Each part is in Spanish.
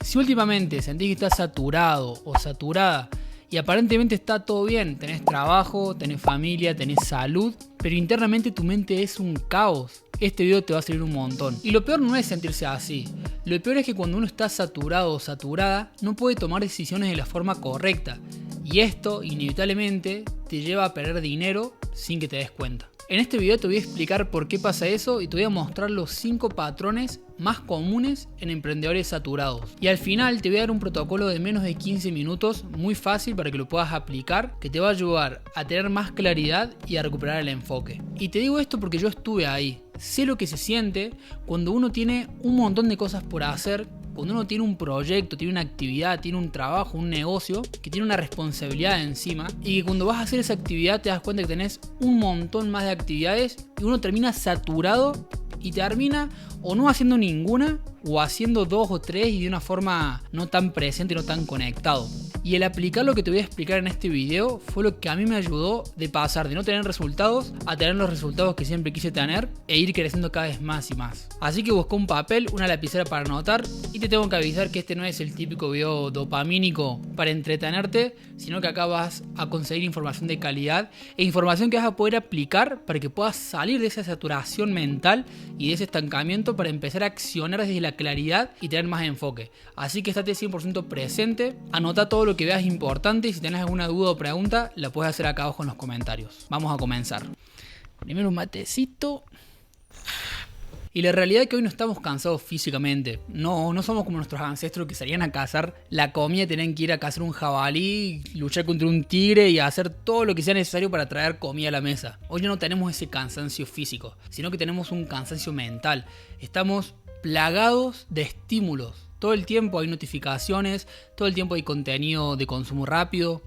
Si últimamente sentís que estás saturado o saturada y aparentemente está todo bien, tenés trabajo, tenés familia, tenés salud, pero internamente tu mente es un caos, este video te va a servir un montón. Y lo peor no es sentirse así, lo peor es que cuando uno está saturado o saturada no puede tomar decisiones de la forma correcta, y esto inevitablemente te lleva a perder dinero sin que te des cuenta. En este video te voy a explicar por qué pasa eso y te voy a mostrar los 5 patrones más comunes en emprendedores saturados. Y al final te voy a dar un protocolo de menos de 15 minutos muy fácil para que lo puedas aplicar, que te va a ayudar a tener más claridad y a recuperar el enfoque. Y te digo esto porque yo estuve ahí. Sé lo que se siente cuando uno tiene un montón de cosas por hacer, cuando uno tiene un proyecto, tiene una actividad, tiene un trabajo, un negocio, que tiene una responsabilidad encima, y que cuando vas a hacer esa actividad te das cuenta que tenés un montón más de actividades y uno termina saturado y termina o no haciendo ninguna o haciendo 2 o 3 y de una forma no tan presente y no tan conectado. Y el aplicar lo que te voy a explicar en este video fue lo que a mí me ayudó de pasar de no tener resultados a tener los resultados que siempre quise tener e ir creciendo cada vez más y más. Así que busqué un papel, una lapicera para anotar, y te tengo que avisar que este no es el típico video dopamínico para entretenerte, sino que acá vas a conseguir información de calidad e información que vas a poder aplicar para que puedas salir de esa saturación mental y de ese estancamiento para empezar a accionar desde la claridad y tener más enfoque. Así que estate 100% presente, anota todo lo que veas importante y si tenés alguna duda o pregunta la puedes hacer acá abajo en los comentarios. Vamos a comenzar. Primero un matecito. Y la realidad es que hoy no estamos cansados físicamente. No somos como nuestros ancestros que salían a cazar la comida y tenían que ir a cazar un jabalí, luchar contra un tigre y hacer todo lo que sea necesario para traer comida a la mesa. Hoy ya no tenemos ese cansancio físico, sino que tenemos un cansancio mental. Estamos plagados de estímulos. Todo el tiempo hay notificaciones, todo el tiempo hay contenido de consumo rápido,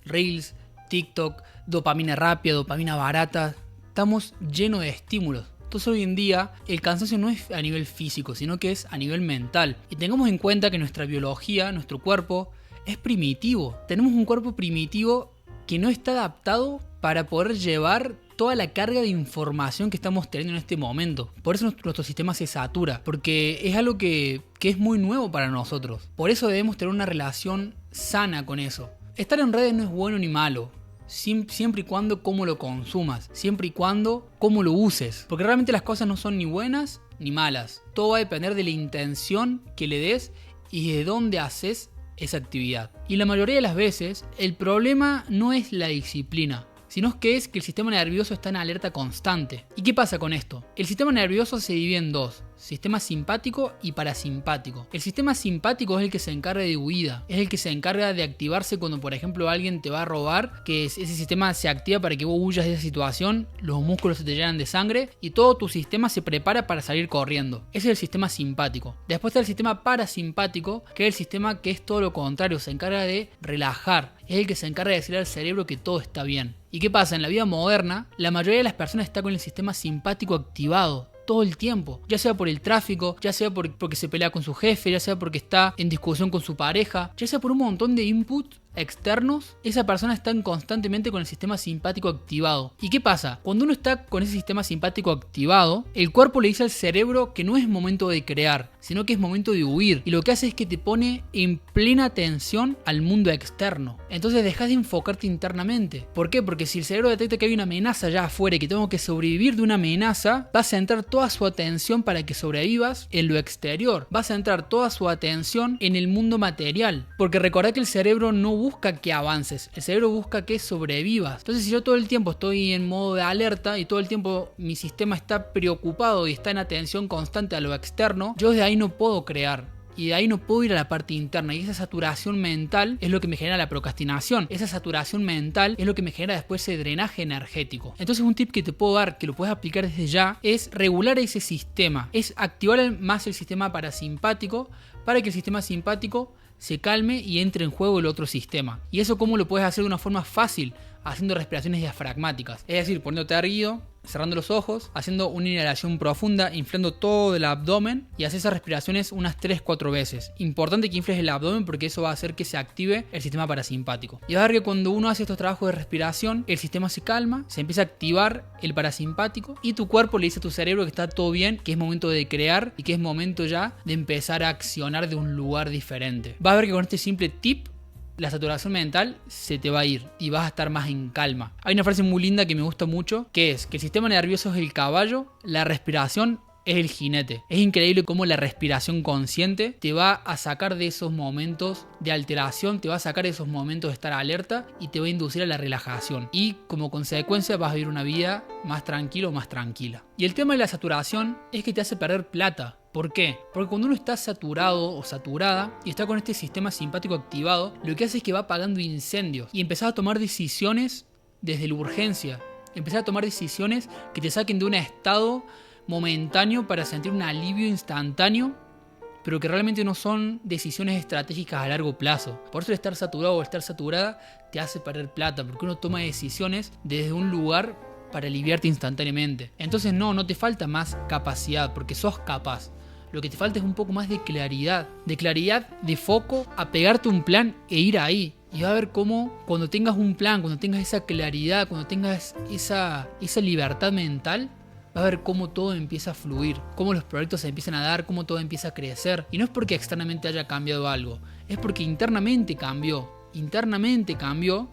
Reels, TikTok, dopamina rápida, dopamina barata. Estamos llenos de estímulos. Entonces hoy en día el cansancio no es a nivel físico, sino que es a nivel mental. Y tengamos en cuenta que nuestra biología, nuestro cuerpo, es primitivo. Tenemos un cuerpo primitivo que no está adaptado para poder llevar toda la carga de información que estamos teniendo en este momento. Por eso nuestro sistema se satura, porque es algo que es muy nuevo para nosotros. Por eso debemos tener una relación sana con eso. Estar en redes no es bueno ni malo, siempre y cuando cómo lo consumas, siempre y cuando cómo lo uses, porque realmente las cosas no son ni buenas ni malas. Todo va a depender de la intención que le des y de dónde haces esa actividad. Y la mayoría de las veces el problema no es la disciplina, sino que es que el sistema nervioso está en alerta constante. ¿Y qué pasa con esto? El sistema nervioso se divide en dos: sistema simpático y parasimpático. El sistema simpático es el que se encarga de huida, es el que se encarga de activarse cuando por ejemplo alguien te va a robar, que ese sistema se activa para que vos huyas de esa situación, los músculos se te llenan de sangre y todo tu sistema se prepara para salir corriendo. Ese es el sistema simpático. Después está el sistema parasimpático, que es el sistema que es todo lo contrario, se encarga de relajar, es el que se encarga de decirle al cerebro que todo está bien. ¿Y qué pasa? En la vida moderna, la mayoría de las personas está con el sistema simpático activado todo el tiempo, ya sea por el tráfico, ya sea porque se pelea con su jefe, ya sea porque está en discusión con su pareja, ya sea por un montón de input externos. Esa persona está constantemente con el sistema simpático activado. ¿Y qué pasa? Cuando uno está con ese sistema simpático activado, el cuerpo le dice al cerebro que no es momento de crear, sino que es momento de huir, y lo que hace es que te pone en plena atención al mundo externo. Entonces dejas de enfocarte internamente. ¿Por qué? Porque si el cerebro detecta que hay una amenaza allá afuera y que tengo que sobrevivir de una amenaza, va a centrar toda su atención para que sobrevivas en lo exterior, va a centrar toda su atención en el mundo material, porque recordá que el cerebro no busca que avances, el cerebro busca que sobrevivas. Entonces si yo todo el tiempo estoy en modo de alerta y todo el tiempo mi sistema está preocupado y está en atención constante a lo externo, yo de ahí no puedo crear. Y de ahí no puedo ir a la parte interna. Y esa saturación mental es lo que me genera la procrastinación. Esa saturación mental es lo que me genera después ese drenaje energético. Entonces un tip que te puedo dar, que lo puedes aplicar desde ya, es regular ese sistema. Es activar más el sistema parasimpático para que el sistema simpático se calme y entre en juego el otro sistema. ¿Y eso cómo lo puedes hacer de una forma fácil? Haciendo respiraciones diafragmáticas. Es decir, poniéndote erguido, cerrando los ojos, haciendo una inhalación profunda, inflando todo el abdomen y haces esas respiraciones unas 3-4 veces. Importante que infles el abdomen porque eso va a hacer que se active el sistema parasimpático. Y vas a ver que cuando uno hace estos trabajos de respiración, el sistema se calma, se empieza a activar el parasimpático y tu cuerpo le dice a tu cerebro que está todo bien, que es momento de crear y que es momento ya de empezar a accionar de un lugar diferente. Vas a ver que con este simple tip la saturación mental se te va a ir y vas a estar más en calma. Hay una frase muy linda que me gusta mucho, que es que el sistema nervioso es el caballo, la respiración es el jinete. Es increíble cómo la respiración consciente te va a sacar de esos momentos de alteración, te va a sacar de esos momentos de estar alerta y te va a inducir a la relajación. Y como consecuencia vas a vivir una vida más tranquila o más tranquila. Y el tema de la saturación es que te hace perder plata. ¿Por qué? Porque cuando uno está saturado o saturada y está con este sistema simpático activado, lo que hace es que va apagando incendios y empezás a tomar decisiones desde la urgencia. Empezás a tomar decisiones que te saquen de un estado momentáneo para sentir un alivio instantáneo, pero que realmente no son decisiones estratégicas a largo plazo. Por eso el estar saturado o estar saturada te hace perder plata, porque uno toma decisiones desde un lugar para aliviarte instantáneamente. Entonces no te falta más capacidad, porque sos capaz. Lo que te falta es un poco más de claridad, de foco, a pegarte un plan e ir ahí. Y va a ver cómo cuando tengas un plan, cuando tengas esa claridad, cuando tengas esa libertad mental, va a ver cómo todo empieza a fluir, cómo los proyectos se empiezan a dar, cómo todo empieza a crecer. Y no es porque externamente haya cambiado algo, es porque internamente cambió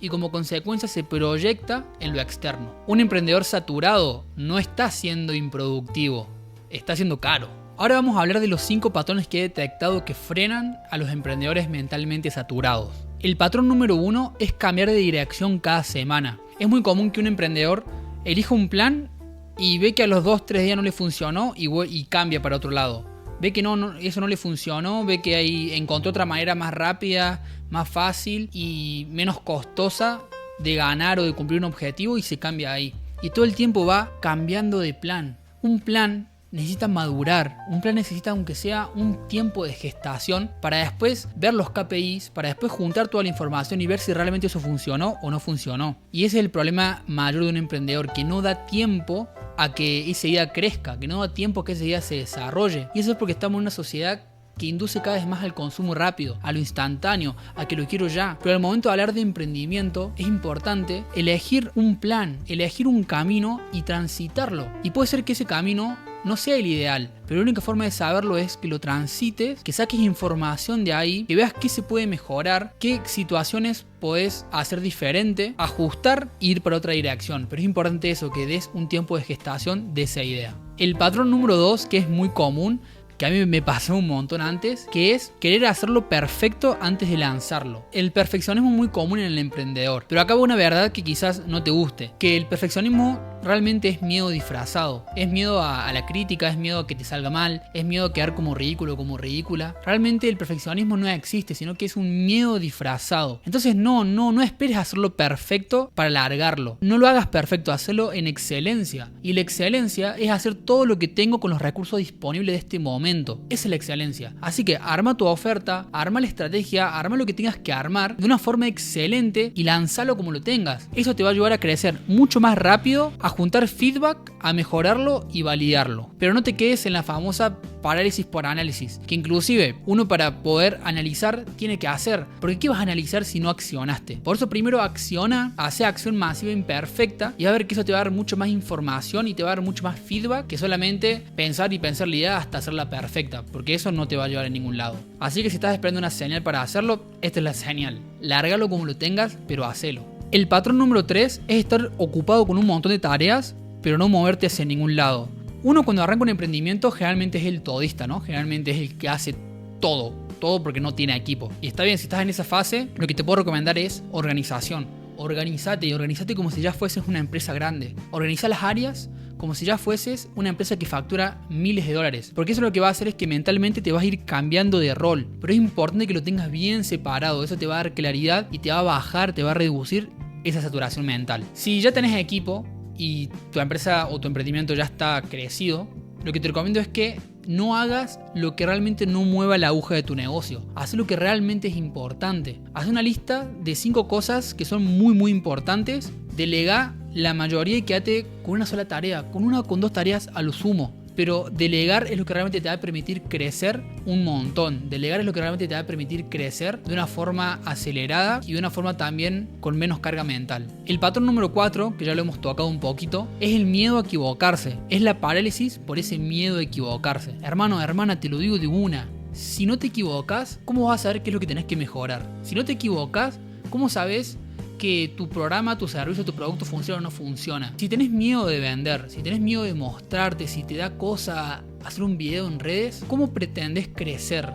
y como consecuencia se proyecta en lo externo. Un emprendedor saturado no está siendo improductivo, está siendo caro. Ahora vamos a hablar de los 5 patrones que he detectado que frenan a los emprendedores mentalmente saturados. El patrón número 1 es cambiar de dirección cada semana. Es muy común que un emprendedor elija un plan y ve que a los 2-3 días no le funcionó y cambia para otro lado. Ve que eso no le funcionó, ve que ahí encontró otra manera más rápida, más fácil y menos costosa de ganar o de cumplir un objetivo y se cambia ahí. Y todo el tiempo va cambiando de plan. Un plan necesita madurar, un plan necesita aunque sea un tiempo de gestación para después ver los KPIs, para después juntar toda la información y ver si realmente eso funcionó o no funcionó. Y ese es el problema mayor de un emprendedor, que no da tiempo a que esa idea crezca, que no da tiempo a que esa idea se desarrolle. Y eso es porque estamos en una sociedad que induce cada vez más al consumo rápido, a lo instantáneo, a que lo quiero ya. Pero al momento de hablar de emprendimiento es importante elegir un plan, elegir un camino y transitarlo. Y puede ser que ese camino no sea el ideal, pero la única forma de saberlo es que lo transites, que saques información de ahí, que veas qué se puede mejorar, qué situaciones podés hacer diferente, ajustar e ir para otra dirección. Pero es importante eso, que des un tiempo de gestación de esa idea. El patrón número 2, que es muy común, que a mí me pasó un montón antes, que es querer hacerlo perfecto antes de lanzarlo. El perfeccionismo es muy común en el emprendedor, pero acá va una verdad que quizás no te guste, que el perfeccionismo realmente es miedo disfrazado, es miedo a la crítica, es miedo a que te salga mal, es miedo a quedar como ridículo, como ridícula. Realmente el perfeccionismo no existe, sino que es un miedo disfrazado. Entonces no esperes hacerlo perfecto para largarlo. No lo hagas perfecto, hazlo en excelencia. Y la excelencia es hacer todo lo que tengo con los recursos disponibles de este momento. Esa es la excelencia. Así que arma tu oferta, arma la estrategia, arma lo que tengas que armar de una forma excelente y lanzalo como lo tengas. Eso te va a ayudar a crecer mucho más rápido, a juntar feedback, a mejorarlo y validarlo. Pero no te quedes en la famosa parálisis por análisis, que inclusive uno para poder analizar tiene que hacer. Porque ¿qué vas a analizar si no accionaste? Por eso primero acciona, hace acción masiva imperfecta y va a ver que eso te va a dar mucho más información y te va a dar mucho más feedback que solamente pensar la idea hasta hacerla perfecta, porque eso no te va a llevar a ningún lado. Así que si estás esperando una señal para hacerlo, esta es la señal. Lárgalo como lo tengas, pero hacelo. El patrón número 3 es estar ocupado con un montón de tareas, pero no moverte hacia ningún lado. Uno cuando arranca un emprendimiento generalmente es el todista, ¿no? Generalmente es el que hace todo porque no tiene equipo. Y está bien, si estás en esa fase, lo que te puedo recomendar es organización. Organízate como si ya fueses una empresa grande. Organiza las áreas como si ya fueses una empresa que factura miles de dólares. Porque eso lo que va a hacer es que mentalmente te vas a ir cambiando de rol. Pero es importante que lo tengas bien separado. Eso te va a dar claridad y te va a bajar, te va a reducir esa saturación mental. Si ya tenés equipo y tu empresa o tu emprendimiento ya está crecido, lo que te recomiendo es que no hagas lo que realmente no mueva la aguja de tu negocio. Haz lo que realmente es importante. Haz una lista de 5 cosas que son muy importantes. Delega la mayoría y quédate con una sola tarea, con una o con dos tareas a lo sumo. Pero delegar es lo que realmente te va a permitir crecer un montón. Delegar es lo que realmente te va a permitir crecer de una forma acelerada y de una forma también con menos carga mental. El patrón número 4, que ya lo hemos tocado un poquito, es el miedo a equivocarse. Es la parálisis por ese miedo a equivocarse. Hermano, hermana, te lo digo de una. Si no te equivocas, ¿cómo vas a saber qué es lo que tenés que mejorar? Si no te equivocas, ¿cómo sabes que tu programa, tu servicio, tu producto funciona o no funciona? Si tenés miedo de vender, si tenés miedo de mostrarte, si te da cosa hacer un video en redes, ¿cómo pretendes crecer?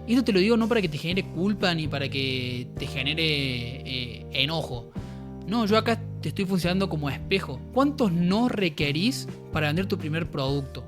Y esto te lo digo no para que te genere culpa ni para que te genere enojo. No, yo acá te estoy funcionando como espejo. ¿Cuántos no requerís para vender tu primer producto?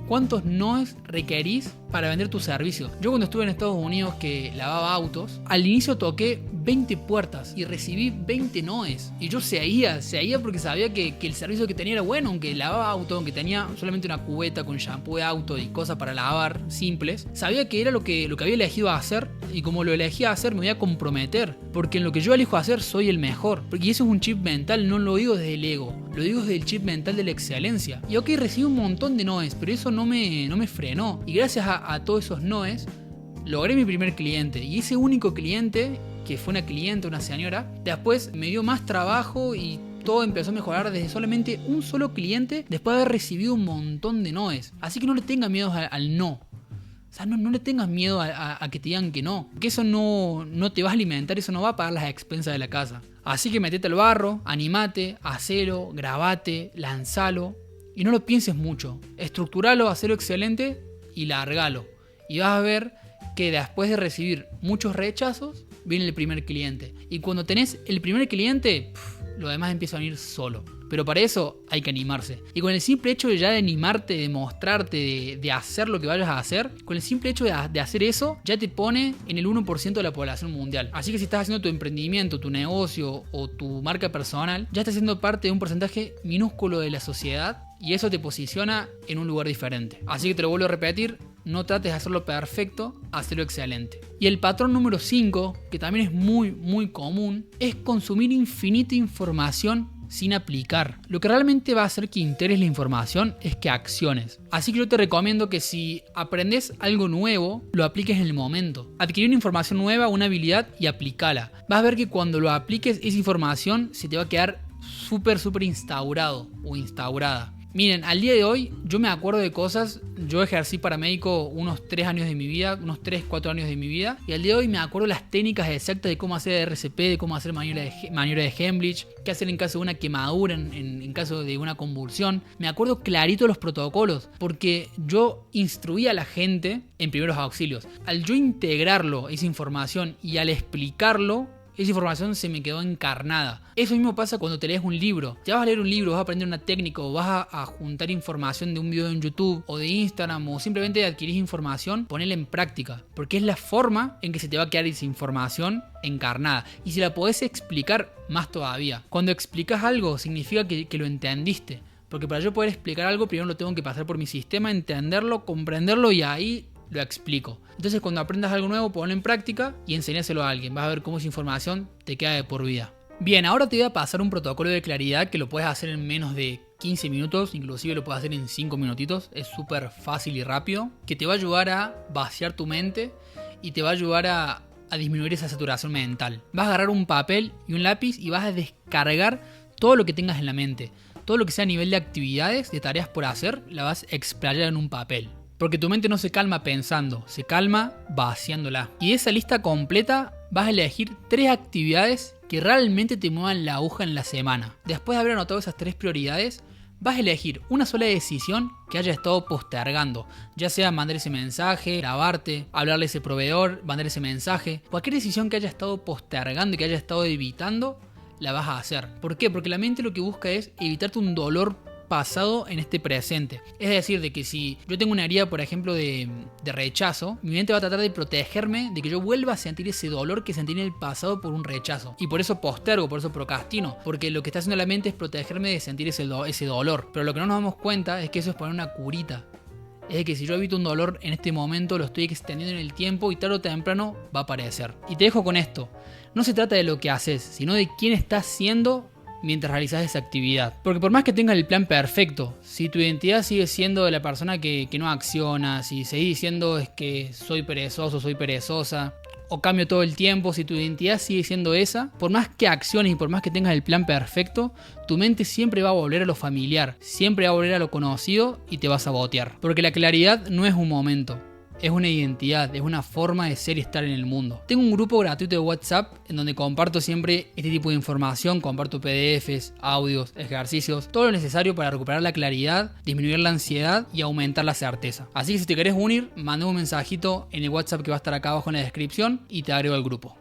¿Cuántos noes requerís para vender tu servicio? Yo cuando estuve en Estados Unidos que lavaba autos, al inicio toqué 20 puertas y recibí 20 noes. Y yo seguía porque sabía que el servicio que tenía era bueno, aunque lavaba auto, aunque tenía solamente una cubeta con shampoo de auto y cosas para lavar simples. Sabía que era lo que había elegido hacer, y como lo elegí hacer me voy a comprometer, porque en lo que yo elijo hacer soy el mejor. Y eso es un chip mental, no lo digo desde el ego, lo digo desde el chip mental de la excelencia. Y ok, recibí un montón de noes, pero eso no me frenó. Y gracias a todos esos noes, logré mi primer cliente. Y ese único cliente, que fue una cliente, una señora, después me dio más trabajo y todo empezó a mejorar desde solamente un solo cliente después de haber recibido un montón de noes. Así que no le tengas miedo al no. O sea, no le tengas miedo a que te digan que no. Que eso no te va a alimentar, eso no va a pagar las expensas de la casa. Así que metete al barro, animate, hacelo, grabate, lanzalo. Y no lo pienses mucho. Estructuralo, hacelo excelente y largalo. Y vas a ver que después de recibir muchos rechazos, viene el primer cliente. Y cuando tenés el primer cliente, lo demás empieza a venir solo. Pero para eso hay que animarse. Y con el simple hecho de ya de animarte, de mostrarte, de hacer lo que vayas a hacer, con el simple hecho de hacer eso, ya te pone en el 1% de la población mundial. Así que si estás haciendo tu emprendimiento, tu negocio o tu marca personal, ya estás siendo parte de un porcentaje minúsculo de la sociedad y eso te posiciona en un lugar diferente. Así que te lo vuelvo a repetir, no trates de hacerlo perfecto, hazlo excelente. Y el patrón número 5, que también es muy común, es consumir infinita información sin aplicar. Lo que realmente va a hacer que integres la información es que acciones. Así que yo te recomiendo que si aprendes algo nuevo, lo apliques en el momento. Adquirir una información nueva, una habilidad y aplícala. Vas a ver que cuando lo apliques, esa información se te va a quedar súper instaurado o instaurada. Miren, al día de hoy yo me acuerdo de cosas. Yo ejercí paramédico unos 3 años de mi vida, unos 3-4 años de mi vida, y al día de hoy me acuerdo las técnicas exactas de cómo hacer RCP, de cómo hacer maniobra de Heimlich, qué hacer en caso de una quemadura, en caso de una convulsión. Me acuerdo clarito los protocolos, porque yo instruía a la gente en primeros auxilios. Al yo integrarlo, esa información, y al explicarlo, esa información se me quedó encarnada. Eso mismo pasa cuando te lees un libro. Te vas a leer un libro, vas a aprender una técnica o vas a juntar información de un video en YouTube o de Instagram o simplemente adquirís información, ponela en práctica. Porque es la forma en que se te va a quedar esa información encarnada. Y si la podés explicar, más todavía. Cuando explicas algo significa que lo entendiste. Porque para yo poder explicar algo, primero lo tengo que pasar por mi sistema, entenderlo, comprenderlo y ahí lo explico. Entonces cuando aprendas algo nuevo, ponlo en práctica y enséñaselo a alguien. Vas a ver cómo esa información te queda de por vida. Bien, ahora te voy a pasar un protocolo de claridad que lo puedes hacer en menos de 15 minutos, inclusive lo puedes hacer en 5 minutitos. Es súper fácil y rápido, que te va a ayudar a vaciar tu mente y te va a ayudar a disminuir esa saturación mental. Vas a agarrar un papel y un lápiz y vas a descargar todo lo que tengas en la mente. Todo lo que sea a nivel de actividades, de tareas por hacer, la vas a explayar en un papel. Porque tu mente no se calma pensando, se calma vaciándola. Y de esa lista completa vas a elegir 3 actividades que realmente te muevan la aguja en la semana. Después de haber anotado esas 3 prioridades, vas a elegir una sola decisión que hayas estado postergando. Ya sea mandar ese mensaje, grabarte, hablarle a ese proveedor, mandar ese mensaje. Cualquier decisión que hayas estado postergando y que hayas estado evitando, la vas a hacer. ¿Por qué? Porque la mente lo que busca es evitarte un dolor pasado en este presente. Es decir, de que si yo tengo una herida, por ejemplo, de rechazo, mi mente va a tratar de protegerme de que yo vuelva a sentir ese dolor que sentí en el pasado por un rechazo. Y por eso postergo, por eso procrastino, porque lo que está haciendo la mente es protegerme de sentir ese dolor. Pero lo que no nos damos cuenta es que eso es poner una curita. Es de que si yo evito un dolor en este momento, lo estoy extendiendo en el tiempo y tarde o temprano va a aparecer. Y te dejo con esto. No se trata de lo que haces, sino de quién estás siendo mientras realizas esa actividad. Porque por más que tengas el plan perfecto, si tu identidad sigue siendo de la persona que no acciona, si seguís diciendo es que soy perezoso, soy perezosa, o cambio todo el tiempo, si tu identidad sigue siendo esa, por más que acciones y por más que tengas el plan perfecto, tu mente siempre va a volver a lo familiar, siempre va a volver a lo conocido y te va a sabotear. Porque la claridad no es un momento, es una identidad, es una forma de ser y estar en el mundo. Tengo un grupo gratuito de WhatsApp en donde comparto siempre este tipo de información, comparto PDFs, audios, ejercicios, todo lo necesario para recuperar la claridad, disminuir la ansiedad y aumentar la certeza. Así que si te querés unir, mandame un mensajito en el WhatsApp que va a estar acá abajo en la descripción y te agrego al grupo.